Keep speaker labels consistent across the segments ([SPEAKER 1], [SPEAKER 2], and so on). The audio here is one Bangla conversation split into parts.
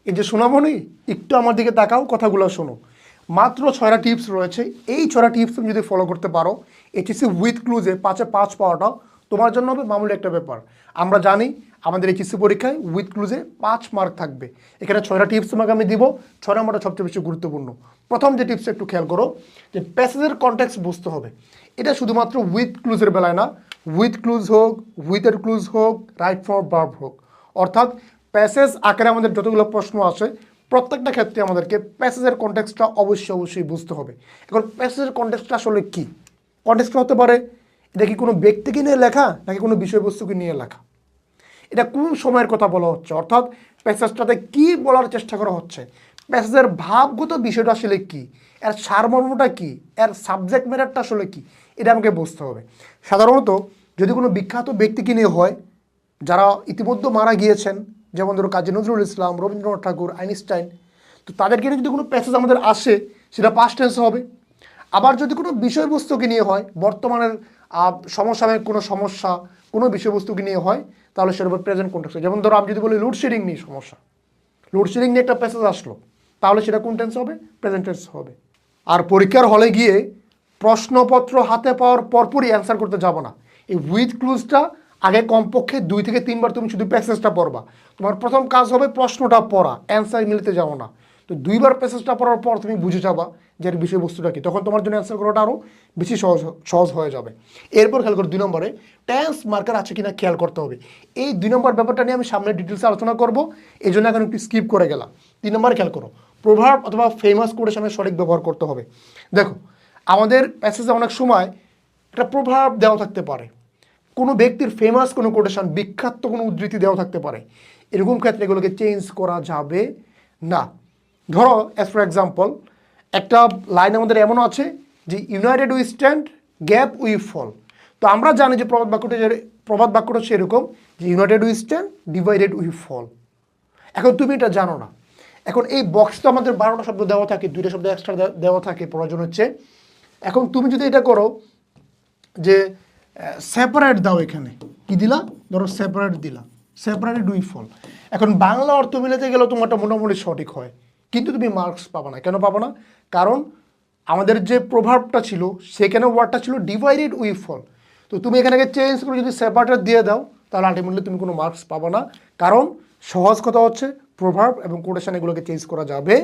[SPEAKER 1] এই যে সোনামণি, একটু আমার দিকে তাকাও, কথাগুলো শোনো। মাত্র 6টা টিপস রয়েছে। এই 6টা টিপস তুমি যদি ফলো করতে পারো, এইচএসসি উইথ ক্লুজে 5-এ 5 পাওয়াটা তোমার জন্য হবে মামুলি একটা ব্যাপার। আমরা জানি আমাদের এইচএসসি পরীক্ষায় উইথ ক্লুজে 5 মার্ক থাকবে। এখানে 6টা টিপস তোমাকে আমি দিব। 6 নম্বরটা সবচেয়ে বেশি গুরুত্বপূর্ণ। প্রথম যে টিপসটা একটু খেয়াল করো, যে প্যাসেজের কনটেক্সট বুঝতে হবে। এটা শুধুমাত্র উইথ ক্লুজের বেলায় না, উইথ ক্লুজ হোক, উইথের ক্লুজ হোক, রাইট ফর ভার্ব হোক, অর্থাৎ প্যাসেজ আকারে আমাদের যতগুলো প্রশ্ন আসে প্রত্যেকটা ক্ষেত্রে আমাদেরকে প্যাসেজের কনটেক্সটটা অবশ্যই বুঝতে হবে। এখন প্যাসেজের কনটেক্সটটা আসলে কী? কনটেক্সট হতে পারে এটা কি কোনো ব্যক্তিকে নিয়ে লেখা নাকি কোনো বিষয়বস্তুকে নিয়ে লেখা, এটা কোন সময়ের কথা বলা হচ্ছে, অর্থাৎ প্যাসেজটাতে কী বলার চেষ্টা করা হচ্ছে, প্যাসেজের ভাবগত বিষয়টা আসলে কী, এর সারমর্মটা কী, এর সাবজেক্ট ম্যাটারটা আসলে কী, এটা আমাকে বুঝতে হবে। সাধারণত যদি কোনো বিখ্যাত ব্যক্তিকে নিয়ে হয় যারা ইতিমধ্যে মারা গিয়েছেন, যেমন ধরো কাজী নজরুল ইসলাম, রবীন্দ্রনাথ ঠাকুর, আইনস্টাইন, তো তাদেরকে নিয়ে যদি কোনো প্যাসেজ আমাদের আসে সেটা পাস্ট টেন্স হবে। আবার যদি কোনো বিষয়বস্তুকে নিয়ে হয়, বর্তমানের সমসাময়িক কোনো সমস্যা কোনো বিষয়বস্তুকে নিয়ে হয়, তাহলে সেটা হবে প্রেজেন্ট কন্টেক্সট। যেমন ধরো আমি যদি বলি লোডশেডিং নিয়ে সমস্যা, লোডশেডিং নিয়ে একটা প্যাসেজ আসলো, তাহলে সেটা কোন টেন্স হবে? প্রেজেন্ট টেন্স হবে। আর পরীক্ষার হলে গিয়ে প্রশ্নপত্র হাতে পাওয়ার পরপরই অ্যান্সার করতে যাব না। এই উইথ ক্লুজটা আগে কমপক্ষে 2 থেকে 3 বার তুমি শুধু প্যাসেজটা পড়বা। তোমার প্রথম কাজ হবে প্রশ্নটা পড়া, অ্যান্সার মিলতে যাও না। তো 2 বার প্যাসেজটা পড়ার পর তুমি বুঝে যাবা যে এর বিষয়বস্তুটা কী, তখন তোমার জন্য অ্যান্সার করাটা আরও বেশি সহজ হয়ে যাবে। এরপর খেয়াল করো 2 নম্বরে টেন্স মার্কার আছে কিনা খেয়াল করতে হবে। এই 2 নম্বর ব্যাপারটা নিয়ে আমি সামনে ডিটেলসে আলোচনা করব, এই জন্য এখন একটু স্কিপ করে গেলাম। 3 নম্বরে খেয়াল করো প্রভাব অথবা ফেমাস কোটেশনের সঠিক ব্যবহার করতে হবে। দেখো আমাদের প্যাসেজে অনেক সময় একটা প্রভাব দেওয়া থাকতে পারে, কোনো ব্যক্তির ফেমাস কোনো কোটেশন, বিখ্যাত কোনো উদ্ধৃতি দেওয়া থাকতে পারে, এরকম ক্ষেত্রে এগুলোকে চেঞ্জ করা যাবে না। ধরো অ্যাজ ফর এক্সাম্পল একটা লাইন আমাদের এমনও আছে যে united we stand, gap we fall. তো আমরা জানি যে প্রবাদ বাক্যটা হচ্ছে এরকম যে united we stand, divided we fall. এখন তুমি এটা জানো না। এখন এই বক্স তো আমাদের 12টা শব্দ দেওয়া থাকে, 2টা শব্দ এক্সট্রা দেওয়া থাকে প্রয়োজন হচ্ছে। এখন তুমি যদি এটা করো যে সেপারেট দাও, এখানে কি দিলা, ধরো সেপারেট দিলা, সেপারেট উই ফল। এখন বাংলা অর্থ মিলাতে গেলেও তোমারটা মোটামুটি সঠিক হয়, কিন্তু তুমি মার্কস পাবা না। কেন পাবো না? কারণ আমাদের যে প্রভাবটা ছিল সেখানে ওয়ার্ডটা ছিল ডিভাইডেড উই ফল। তো তুমি এখানে চেঞ্জ করে যদি সেপারেট দিয়ে দাও তাহলে আলটিমেটলি তুমি কোনো মার্কস পাবো না। কারণ সহজ কথা হচ্ছে প্রভাব এবং কোটেশন এগুলোকে চেঞ্জ করা যাবে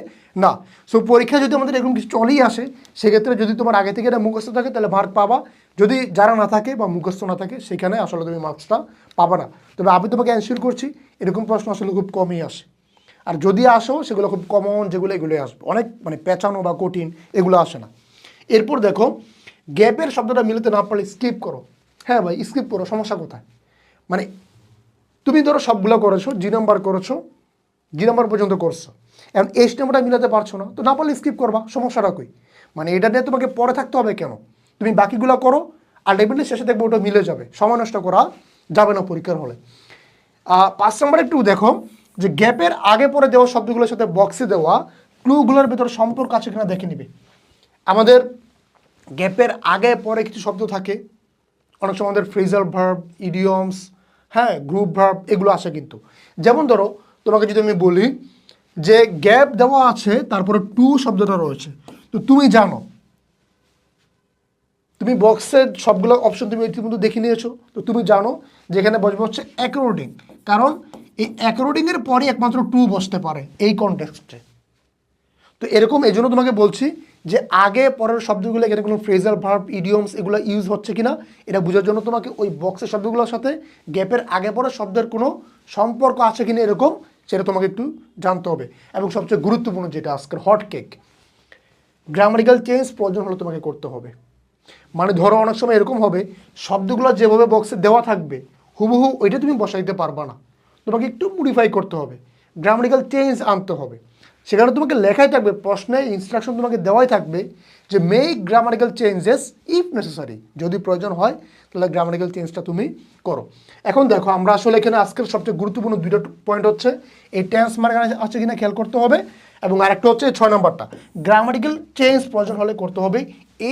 [SPEAKER 1] না। সো পরীক্ষা যদি আমাদের এরকম কিছু চলেই আসে, সেক্ষেত্রে যদি তোমার আগে থেকে এটা মুখস্থ থাকে তাহলে মার্ক পাবা, যদি যারা না থাকে বা মুখস্থ না থাকে সেখানে আসলে তুমি মার্কসটা পাবা না। তবে আমি তোমাকে অ্যানসার করছি এরকম প্রশ্ন আসলে খুব কমই আসে, আর যদি আসো সেগুলো খুব কমন, যেগুলো এগুলোই আসবে, অনেক মানে পেঁচানো বা কঠিন এগুলো আসে না। এরপর দেখো গ্যাপের শব্দটা মিলতে না পারলে স্কিপ করো। হ্যাঁ ভাই স্কিপ করো, সমস্যা কোথায়? মানে তুমি ধরো সবগুলো করেছো, জি নাম্বার করেছো, জি নাম্বার পর্যন্ত করছো, এখন এইচ নাম্বারটা মিলাতে পারছো না, তো না পারলে স্কিপ করবা, সমস্যাটা কই? মানে এটা নিয়ে তোমাকে পরে থাকতে হবে কেন? তুমি বাকিগুলো করো, আলটিমেটলি শেষে দেখবো ওটা মিলে যাবে, সময় নষ্ট করা যাবে না পরীক্ষার হলে। 5 নম্বরে একটু দেখো যে গ্যাপের আগে পরে দেওয়া শব্দগুলোর সাথে বক্সে দেওয়া ক্লুগুলোর ভেতরে সম্পর্ক আছে কিনা দেখে নিবে। আমাদের গ্যাপের আগে পরে কিছু শব্দ থাকে, অনেক সময় আমাদের ফ্রেজাল ভার্ব, ইডিয়মস, হ্যাঁ গ্রুপ ভার্ব এগুলো আসে কিন্তু। যেমন ধরো তোমাকে যদি আমি বলি যে গ্যাপ দেওয়া আছে তারপরে টু শব্দটা রয়েছে, তো তুমি জানো, তুমি বক্সের সবগুলো অপশন তুমি ইতিমধ্যে দেখে নিয়েছো, তো তুমি জানো যে এখানে বসবে হচ্ছে অ্যাকর্ডিং, কারণ এই অ্যাকর্ডিংয়ের পরে একমাত্র টু বসতে পারে এই কনটেক্সটে। তো এরকম এই জন্য তোমাকে বলছি যে আগে পরের শব্দগুলো এখানে কোনো ফ্রেজাল ভার্ব, ইডিয়মস এগুলো ইউজ হচ্ছে কিনা এটা বোঝার জন্য তোমাকে ওই বক্সের শব্দগুলোর সাথে গ্যাপের আগে পরের শব্দের কোনো সম্পর্ক আছে কিনা এরকম সেটা তোমাকে একটু জানতে হবে। এবং সবচেয়ে গুরুত্বপূর্ণ যেটা আজকের হট কেক, গ্রামারিক্যাল চেঞ্জ প্রয়োজন হলে তোমাকে করতে হবে। মানে ধরো অনেক সময় এরকম হবে শব্দগুলো যেভাবে বক্সে দেওয়া থাকবে হুবহু ওইটা তুমি বসাইতে পারবা না, তোমাকে একটু মডিফাই করতে হবে, গ্রামারিক্যাল চেঞ্জ আনতে হবে। সেখানে তোমাকে লেখাই থাকবে, প্রশ্নে ইনস্ট্রাকশন তোমাকে দেওয়াই থাকবে যে মেক গ্রামারিক্যাল চেঞ্জেস ইফ নেসেসারি, যদি প্রয়োজন হয় তাহলে গ্রামারিক্যাল চেঞ্জটা তুমি করো। এখন দেখো আমরা আসলে এখানে আজকের সবচেয়ে গুরুত্বপূর্ণ 2টা পয়েন্ট হচ্ছে এই টেন্স মার্কার আছে কিনা খেয়াল করতে হবে, এবং আরেকটা হচ্ছে 6 নম্বরটা গ্রামারিক্যাল চেঞ্জ প্রয়োজন হলে করতে হবে।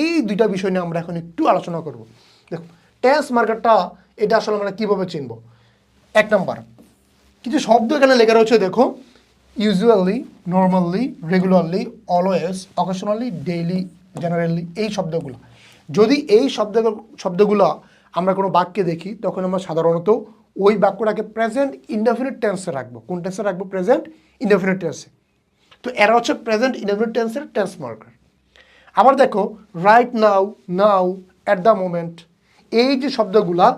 [SPEAKER 1] এই 2টা বিষয় নিয়ে আমরা এখন একটু আলোচনা করব। দেখো টেন্স মার্কারটা এটা আসলে আমরা কীভাবে চিনব? 1 নম্বর কিছু শব্দ এখানে লেখা রয়েছে, দেখো usually, normally, regularly, always, occasionally, daily, generally, এই শব্দগুলো। যদি এই শব্দগুলো আমরা কোনো বাক্যে দেখি তখন আমরা সাধারণত ওই বাক্যটাকে প্রেজেন্ট ইনডেফিনিট টেন্সে রাখবো। কোন টেন্সে রাখবো? প্রেজেন্ট ইনডেফিনিট টেন্সে। তো এরা হচ্ছে প্রেজেন্ট ইনডেফিনিট টেন্সের টেন্স মার্কার। আবার দেখো right now, now, at the moment, এই যে শব্দগুলা,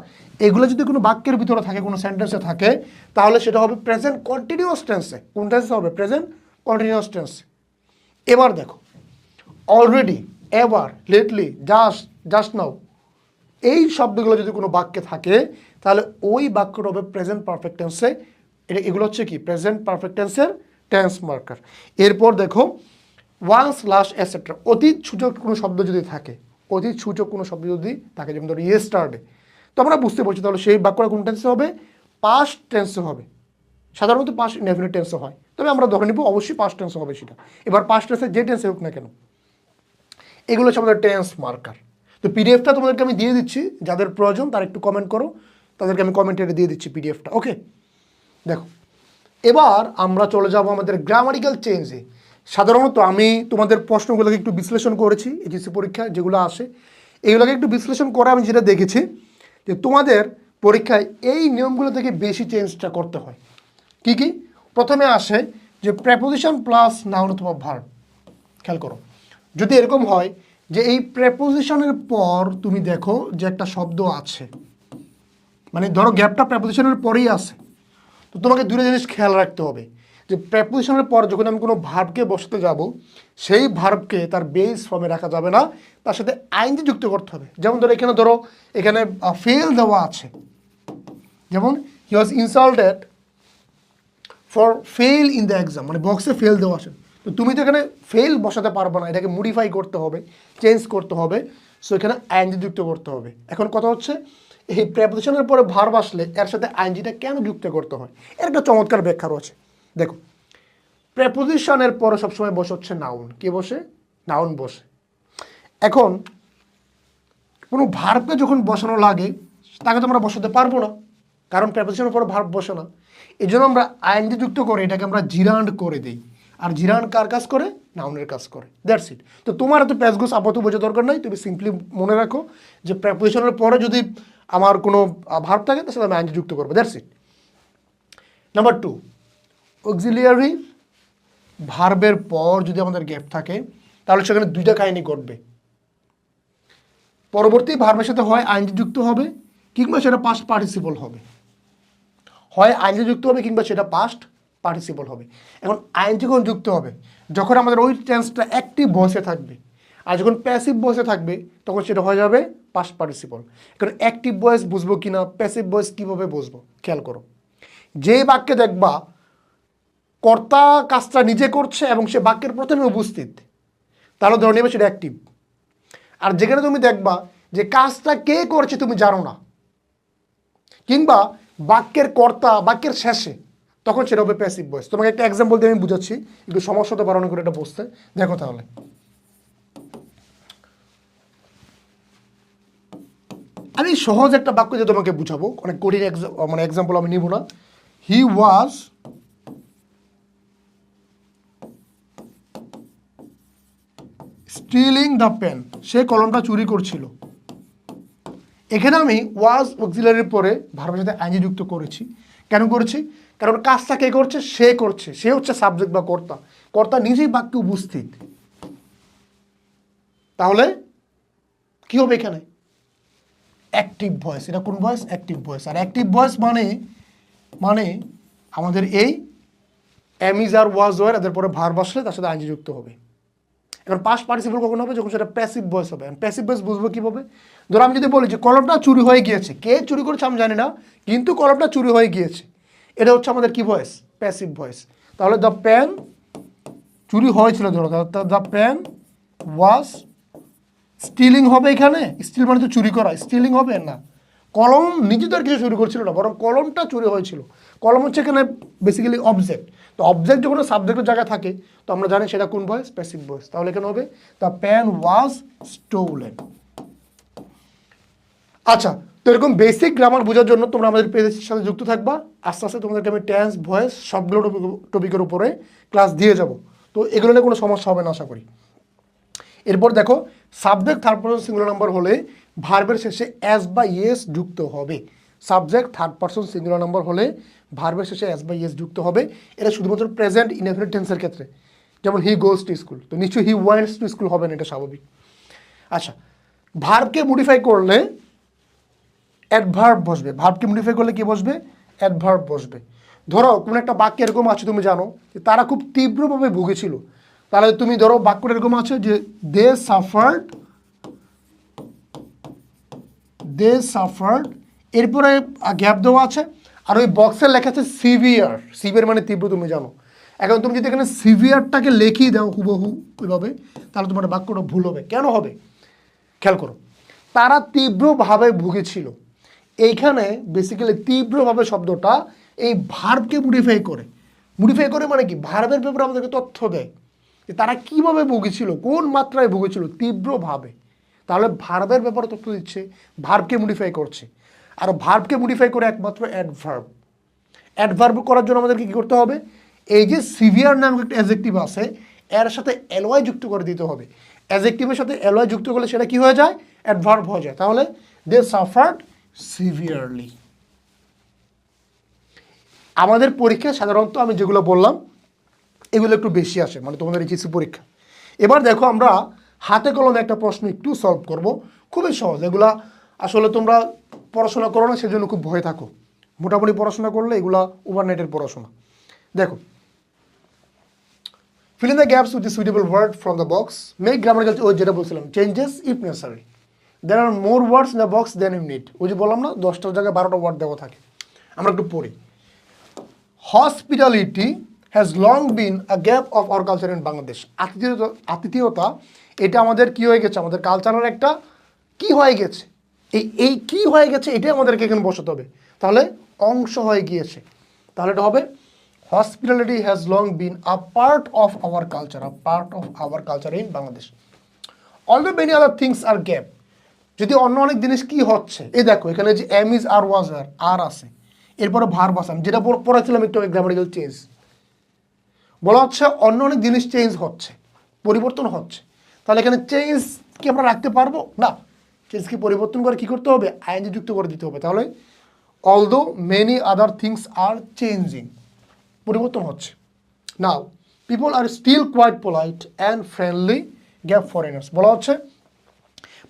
[SPEAKER 1] এগুলো যদি কোনো বাক্যের ভিতরে থাকে, কোনো সেন্টেন্সে থাকে, তাহলে সেটা হবে প্রেজেন্ট কন্টিনিউয়াস টেন্সে। কোন টেন্সে হবে? প্রেজেন্ট কন্টিনিউয়াস টেন্সে। এবার দেখো already, ever, lately, just, just now, এই শব্দগুলো যদি কোনো বাক্যে থাকে তাহলে ওই বাক্যটা হবে প্রেজেন্ট পারফেক্ট টেন্সে। এগুলো হচ্ছে কি? প্রেজেন্ট পারফেক্ট টেন্সের টেন্স মার্কার। এরপর দেখো ওয়ান্স, লাস্ট, এটসেট্রা, অতীত সূচক কোনো শব্দ যদি থাকে, অতীত সূচক কোনো শব্দ যদি থাকে, যেমন ধরো ইয়েস্টারডে, তো আমরা বুঝতে পারছি তাহলে সেই বাক্যটা কোন টেন্সে হবে? পাস্ট টেন্সে হবে। সাধারণত পাস্ট ইনডেফিনিট টেন্সে হয়, তবে আমরা ধরে নিব অবশ্যই পাস্ট টেন্সে হবে সেটা। এবার পাস্ট টেন্সে যে টেন্সে হোক না কেন, এগুলো হচ্ছে আমাদের টেন্স মার্কার। তো পিডিএফটা তোমাদেরকে আমি দিয়ে দিচ্ছি, যাদের প্রয়োজন তারা একটু কমেন্ট করো, তাদেরকে আমি কমেন্টে দিয়ে দিচ্ছি পিডিএফটা। ওকে, দেখো এবার আমরা চলে যাব আমাদের গ্রামাটিক্যাল চেঞ্জে। সাধারণত আমি তোমাদের প্রশ্নগুলোকে একটু বিশ্লেষণ করেছি, এইচএসসি পরীক্ষায় যেগুলো আসে এগুলোকে একটু বিশ্লেষণ করে আমি যেটা দেখেছি যে তোমাদের পরীক্ষায় এই নিয়মগুলো থেকে বেশি চেঞ্জটা করতে হয়। কি কি? প্রথমে আসে যে প্রেপোজিশন প্লাস নাউন অথবা ভার্ব। খেয়াল করো, যদি এরকম হয় যে এই প্রেপোজিশনের পর তুমি দেখো যে একটা শব্দ আছে, মানে ধরো গ্যাপটা প্রেপোজিশনের পরেই আছে, তো তোমাকে দুটো জিনিস খেয়াল রাখতে হবে যে প্রেপোজিশনের পর যখন আমি কোনো ভার্বকে বসাতে যাব, সেই ভার্বকে তার বেস ফর্মে রাখা যাবে না, তার সাথে আইনজি যুক্ত করতে হবে। যেমন ধরো এখানে ফেল দেওয়া আছে, যেমন he was insulted for fail in the exam, মানে বক্সে ফেল দেওয়া আছে। তো তুমি তো এখানে ফেল বসাতে পারবে না, এটাকে মডিফাই করতে হবে, চেঞ্জ করতে হবে, সো এখানে আইনজি যুক্ত করতে হবে। এখন কথা হচ্ছে এই প্রেপোজিশনের পরে ভার্ব আসলে এর সাথে আইনজিটা কেন যুক্ত করতে হয়, এর একটা চমৎকার ব্যাখ্যা রয়েছে। দেখো প্রেপোজিশনের পরে সবসময় বসে হচ্ছে নাউন। কে বসে? নাউন বসে। এখন কোনো ভার্বকে যখন বসানো লাগে তাকে তো আমরা বসাতে পারবো না, কারণ প্রেপোজিশনের পরে ভার্ব বসে না। এই জন্য আমরা আইনজি যুক্ত করে এটাকে আমরা জিরান্ড করে দিই। আর জিরান্ড কার কাজ করে? নাউনের কাজ করে। That's it. তো তোমার এত প্যাচগোস আপাতত বোঝা দরকার নাই, তুমি সিম্পলি মনে রাখো যে প্রেপোজিশনের পরে যদি আমার কোনো ভার্ব থাকে তার সাথে আমি আইনজি যুক্ত করবো। That's it. নাম্বার 2, অক্সিলিয়ারি ভার্বের পর যদি আমাদের গ্যাপ থাকে তাহলে সেখানে দুইটা কাহিনী ঘটবে। পরবর্তী ভার্বের সাথে হয় আইনজি যুক্ত হবে কিংবা সেটা পাস্ট পার্টিসিপল হবে। হয় আইনজি যুক্ত হবে কিংবা সেটা পাস্ট পার্টিসিপল হবে। এখন আইনজি যখন যুক্ত হবে যখন আমাদের ওই টেন্সটা অ্যাক্টিভ ভয়েসে থাকবে, আর যখন প্যাসিভ ভয়েসে থাকবে তখন সেটা হয়ে যাবে পাস্ট পার্টিসিপল। এখন অ্যাক্টিভ ভয়েস বুঝবো কিনা, প্যাসিভ ভয়েস কীভাবে বুঝবো? খেয়াল করো, যে বাক্যে দেখবা কর্তা কাজটা নিজে করছে এবং সে বাক্যের প্রথমে উপস্থিত, তাহলে ধরে নেবে সেটা অ্যাক্টিভ। আর যেখানে তুমি দেখবা যে কাজটা কে করছে তুমি জানো না, কিংবা বাক্যের কর্তা বাক্যের শেষে, তখন সেটা হবে প্যাসিভ ভয়েস। তোমাকে একটা এক্সাম্পল দিয়ে আমি বুঝাচ্ছি, একটু সমস্যাটা বাড়ানো করে এটা বুঝতে দেখো। তাহলে আমি সহজ একটা বাক্য দিয়ে তোমাকে বুঝাবো, অনেক কঠিন মানে এক্সাম্পল আমি নিব না। হি ওয়াজ স্টিলিং দ্য পেন, সে কলমটা চুরি করছিল। এখানে আমি ওয়াজ অক্সিলারির পরে ভার্বের সাথে আইনজি যুক্ত করেছি। কেন করেছি? কারণ কাজটা কে করছে? সে করছে, সে হচ্ছে সাবজেক্ট বা কর্তা, কর্তা নিজেই বাক্যে উপস্থিত। তাহলে কি হবে এখানে? Active voice. এটা কোন ভয়েস? Active voice. আর অ্যাক্টিভ ভয়েস মানে আমাদের এই am is are was were এদের পরে ভার্ব আসলে তার সাথে আইনজি যুক্ত হবে। এখন পাস্ট পার্টিসিপল কখন হবে? যখন সেটা প্যাসিভ ভয়েস হবে। প্যাসিভ ভয়েস বুঝবো কীভাবে? ধরো আমি যদি বলি যে কলমটা চুরি হয়ে গিয়েছে, কে চুরি করেছে আমি জানি না, কিন্তু কলমটা চুরি হয়ে গিয়েছে, এটা হচ্ছে আমাদের কি ভয়েস? Passive voice. তাহলে দ্য পেন চুরি হয়েছিল, ধরো দ্য পেন ওয়াজ স্টিলিং হবে। এখানে স্টিল মানে তো চুরি করা, স্টিলিং হবে না। কলম নিজে তো আর কিছু চুরি করছিল না, বরং কলমটা চুরি হয়েছিল। কলম হচ্ছে এখানে বেসিক্যালি অবজেক্ট। তো অবজেক্ট যখন সাবজেক্টের জায়গায় থাকে তো আমরা জানি সেটা কোন ভয়েস? Passive voice. তাহলে এখানে হবে দ্য পেন ওয়াজ স্টোলেন। আচ্ছা, তো এরকম বেসিক গ্রামার বোঝার জন্য তোমরা আমাদের পেজের সাথে যুক্ত থাকবা। আস্তে আস্তে তোমাদেরকে আমি টেন্স, ভয়েস সবগুলো টপিকের উপরে ক্লাস দিয়ে যাব। তো এগুলো নিয়ে কোনো সমস্যা হবে না আশা করি। এরপর দেখো, subject third person singular number হলে ভার্বের শেষে অ্যাস বা ইয়েস যুক্ত হবে। Subject third person singular number হলে ভার্বের শেষে অ্যাস বা ইয়েস যুক্ত হবে। এটা শুধুমাত্র প্রেজেন্ট ইনডেফিনিট টেন্সের ক্ষেত্রে, যেমন হি গোজ টু স্কুল, তো নিশ্চয়ই হি ওয়েন্টস টু স্কুল হবে না, এটা স্বাভাবিক। আচ্ছা, ভার্বকে মডিফাই করলে অ্যাডভার্ব বসবে। ভার্বকে মডিফাই করলে কি বসবে? অ্যাডভার্ব বসবে। ধরো কোনো একটা বাক্য এরকম আছে, তুমি জানো যে তারা খুব তীব্রভাবে ভুগেছিল, তাহলে তুমি ধরো বাক্যটা এরকম আছে যে দে সাফার্ড, এরপরে গ্যাপ দেওয়া আছে, আর ওই বক্সের লেখা আছে সিভিয়ার। সিভিয়ার মানে তীব্র, তুমি জানো। এখন তুমি যদি এখানে সিভিয়ারটাকে লিখিয়ে দাও হুবহু ওইভাবে, তাহলে তোমার বাক্যটা ভুল হবে। কেন হবে? খেয়াল করো, তারা তীব্রভাবে ভুগেছিল। এইখানে বেসিক্যালি তীব্রভাবে শব্দটা এই ভার্বকে মডিফাই করে মানে কি, ভার্বের ব্যাপারে আমাদেরকে তথ্য দেয় যে তারা কিভাবে ভুগেছিল, কোন মাত্রায় ভুগেছিল, তীব্রভাবে। তাহলে ভার্বের ব্যাপারে তথ্য দিচ্ছে, ভার্বকে মডিফাই করছে। আর ভার্বকে মডিফাই করে একমাত্র অ্যাডভার্ব করার জন্য আমাদেরকে কী করতে হবে? এই যে সিভিয়ার নামক একটা অ্যাডজেক্টিভ আছে, এর সাথে এলওয়াই যুক্ত করে দিতে হবে। অ্যাডজেক্টিভের সাথে এলওয়াই যুক্ত করলে সেটা কি হয়ে যায়? অ্যাডভার্ব হয়ে যায়। তাহলে দে সাফার্ড সিভিয়ারলি। আমাদের পরীক্ষা সাধারণত আমি যেগুলো বললাম এগুলো একটু বেশি আসে, মানে তোমাদের এইচএসসি পরীক্ষা। এবার দেখো, আমরা হাতে কলমে একটা প্রশ্ন একটু সলভ করব, খুবই সহজ। এগুলা আসলে তোমরা পড়াশোনা করো না, সেজন্য খুব ভয় থাকো। মোটামুটি পড়াশোনা করলে এগুলা ওভারনাইটের পড়াশোনা। দেখো, fill in the gaps with the suitable word from the box. Make grammatical, ওই যেটা বলছিলাম, changes if necessary. There are more words in the box than you need. ওই যে বললাম না, 10টার জায়গায় 12টা ওয়ার্ড দেওয়া থাকে। আমরা একটু পড়ি। Hospitality has long been a gap of our culture in Bangladesh. আতিথেয়তা এটা আমাদের কি হয়ে গেছে? আমাদের কালচারের একটা কি হয়ে গেছে? এই কি হয়ে গেছে এটাই আমাদেরকে এখানে বসাতে হবে। তাহলে অংশ হয়ে গিয়েছে, তাহলে এটা হবে hospitality has long been a part of our culture in Bangladesh. Although many other things are gap. যদি অন্য অনেক জিনিস কি হচ্ছে, এই দেখো এখানে যে am is are was are আছে, এরপরে ভার্ব আছে, যেটা পড়াছিলাম একটু গ্রামাটিক্যাল চেঞ্জ। বলা হচ্ছে অন্য অনেক জিনিস চেঞ্জ হচ্ছে, পরিবর্তন হচ্ছে। তাহলে এখানে চেঞ্জ কি আমরা রাখতে পারবো না? চেঞ্জকে পরিবর্তন করে কি করতে হবে? আইএনজি যুক্ত করে দিতে হবে। তাহলে although many other things are changing, পরিবর্তন হচ্ছে। Now people are still quite polite and friendly gap foreigners. বলা হচ্ছে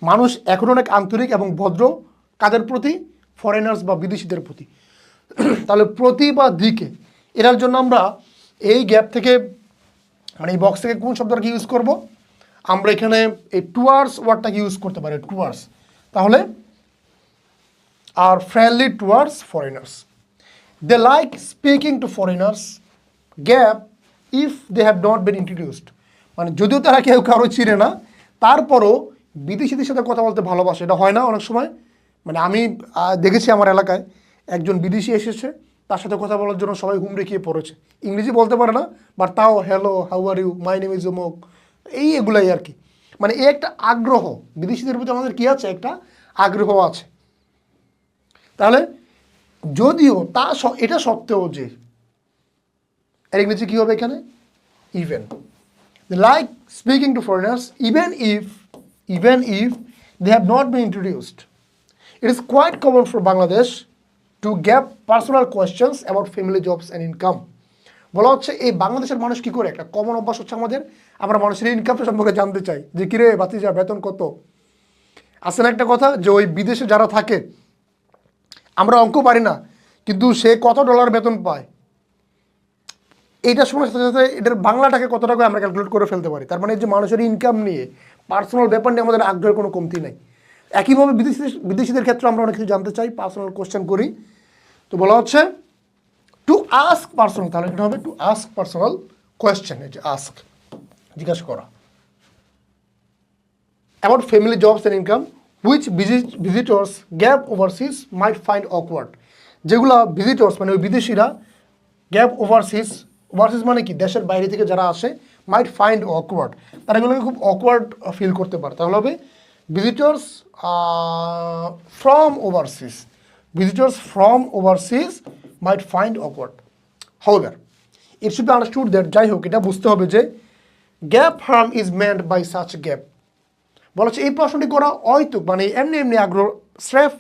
[SPEAKER 1] মানুষ এখন অনেক আন্তরিক এবং ভদ্র, কাদের প্রতি? ফরেনার্স বা বিদেশিদের প্রতি। তাহলে প্রতি বা দিকে, এটার জন্য আমরা এই গ্যাপ থেকে, মানে এই বক্স থেকে কোন শব্দটাকে ইউজ করব? আমরা এখানে এই টুয়ার্ডস ওয়ার্ডটাকে ইউজ করতে পারি, টুয়ার্ডস। তাহলে are friendly towards foreigners. They like speaking to foreigners gap if they have not been introduced. মানে যদিও তারা কেউ কারো চিনে না, তারপরও বিদেশিদের সাথে কথা বলতে ভালোবাসে। এটা হয় না অনেক সময়? মানে আমি দেখেছি আমার এলাকায় একজন বিদেশি এসেছে, তার সাথে কথা বলার জন্য সবাই হুমড়ে খেয়ে পড়েছে। ইংরেজি বলতে পারে না, বাট তাও hello, how are you, my name is অমুক, এগুলাই আর কি। মানে এই একটা আগ্রহ, বিদেশিদের প্রতি আমাদের কী আছে? একটা আগ্রহ আছে। তাহলে যদিও এটা সত্ত্বেও যে, এর ইংরেজি কী হবে এখানে? Even. Like speaking to foreigners even if they have not been introduced. It is quite common for Bangladesh to get personal questions about family jobs and income. বলা হচ্ছে এই বাংলাদেশের মানুষ কি করে, একটা কমন অভ্যাস হচ্ছে আমাদের, আমরা মানুষের ইনকামটা সম্পর্কে জানতে চাই, যে কিরে বাতিজা বেতন কত। আসলে একটা কথা যে ওই বিদেশে যারা থাকে, আমরা অঙ্ক পারি না, কিন্তু সে কত ডলার বেতন পায় এইটা শোনার সাথে সাথে এটার বাংলাটাকে কত টাকা আমরা ক্যালকুলেট করে ফেলতে পারি। তার মানে যে মানুষের ইনকাম নিয়ে, পার্সোনাল ব্যাপার নিয়ে আমাদের আগ্রহের কোনো কমতি নেই। একইভাবে বিদেশিদের ক্ষেত্রে আমরা অনেক কিছু জানতে চাই, পার্সোনাল কোশ্চেন করি। তো বলা হচ্ছে টু আস্ক পার্সোনাল, তাহলে এটা হবে টু আস্ক পার্সোনাল কোয়েশ্চেন। এই যে আস্ক, জিজ্ঞাসা করা, about family jobs and income which visitors gap overseas might find awkward. যেগুলো ভিজিটর্স মানে ওই বিদেশিরা গ্যাপ ওভারসিজ মানে কি, দেশের বাইরে থেকে যারা আসে, মাইট ফাইন্ড অকওয়ার্ড, তারা এগুলোকে খুব অকওয়ার্ড ফিল করতে পারে। তাহলে হবে visitors from overseas, visitors from overseas might find awkward. However, it should be understood that যাই হোক এটা বুঝতে হবে যে gap harm is meant by such gap. বলা হচ্ছে এই প্রশ্নটি করা অহেতুক, মানে এমনি এমনি আগ্রহ, স্রেফ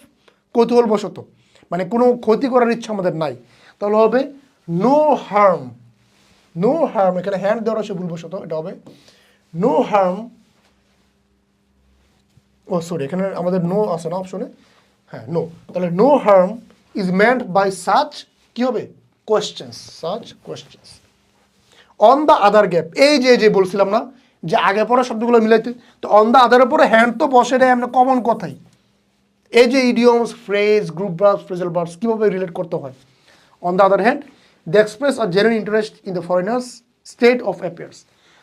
[SPEAKER 1] কৌতূহলবশত, মানে কোনো ক্ষতি করার ইচ্ছা আমাদের নাই। তাহলে হবে নো হার্ম, নো হার্ম, এখানে হ্যান্ড দেওয়া আছে ভুলবশত, এটা হবে নো হার্ম, ও সরি এখানে আমাদের নো আছে না অপশনে, হ্যাঁ নো, তাহলে no harm is meant by such, কি হবে questions, such questions. On the other gap, এই যে বলছিলাম না যে আগে পরে শব্দগুলো মিলাইতে, তো অন দ্য আদারের পরে হ্যান্ড তো বসে দেয় এমনি কমন কথাই। এই যে idioms, phrase, group verbs, phrasal verbs কীভাবে রিলেট করতে হয়। On the other hand they express a genuine interest in the foreigners state of affairs.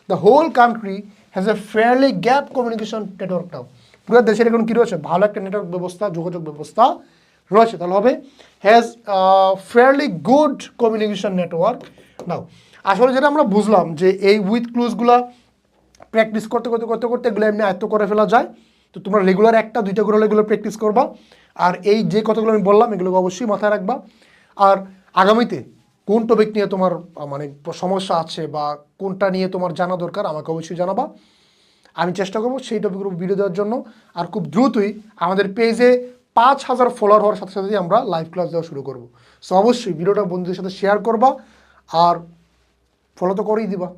[SPEAKER 1] The whole country has a fairly gap communication network now. পুরো দেশের এখন কী রয়েছে, ভালো একটা নেটওয়ার্ক ব্যবস্থা, যোগাযোগ ব্যবস্থা রয়েছে। তাহলে হবে has fairly good communication network now. আসলে যেটা আমরা বুঝলাম যে এই উইথ ক্লুজগুলা প্র্যাকটিস করতে করতে করতে করতে এগুলো এমনি আয়ত্ত করে ফেলা যায়। তো তোমরা রেগুলার একটা দুইটা করে এগুলো প্র্যাকটিস করবা। আর এই যে কথাগুলো আমি বললাম এগুলোকে অবশ্যই মাথায় রাখবা। আর আগামীতে কোন টপিক নিয়ে তোমার মানে সমস্যা আছে বা কোনটা নিয়ে তোমার জানা দরকার আমাকে অবশ্যই জানাবা। আমি চেষ্টা করবো সেই টপিকের উপর ভিডিও দেওয়ার জন্য। আর খুব দ্রুতই আমাদের পেজে 5,000 ফলোয়ার হওয়ার সাথে সাথেই আমরা লাইভ ক্লাস দেওয়া শুরু করবো। সো অবশ্যই ভিডিওটা বন্ধুদের সাথে শেয়ার করবা আর ফলো তো করেই দিবা।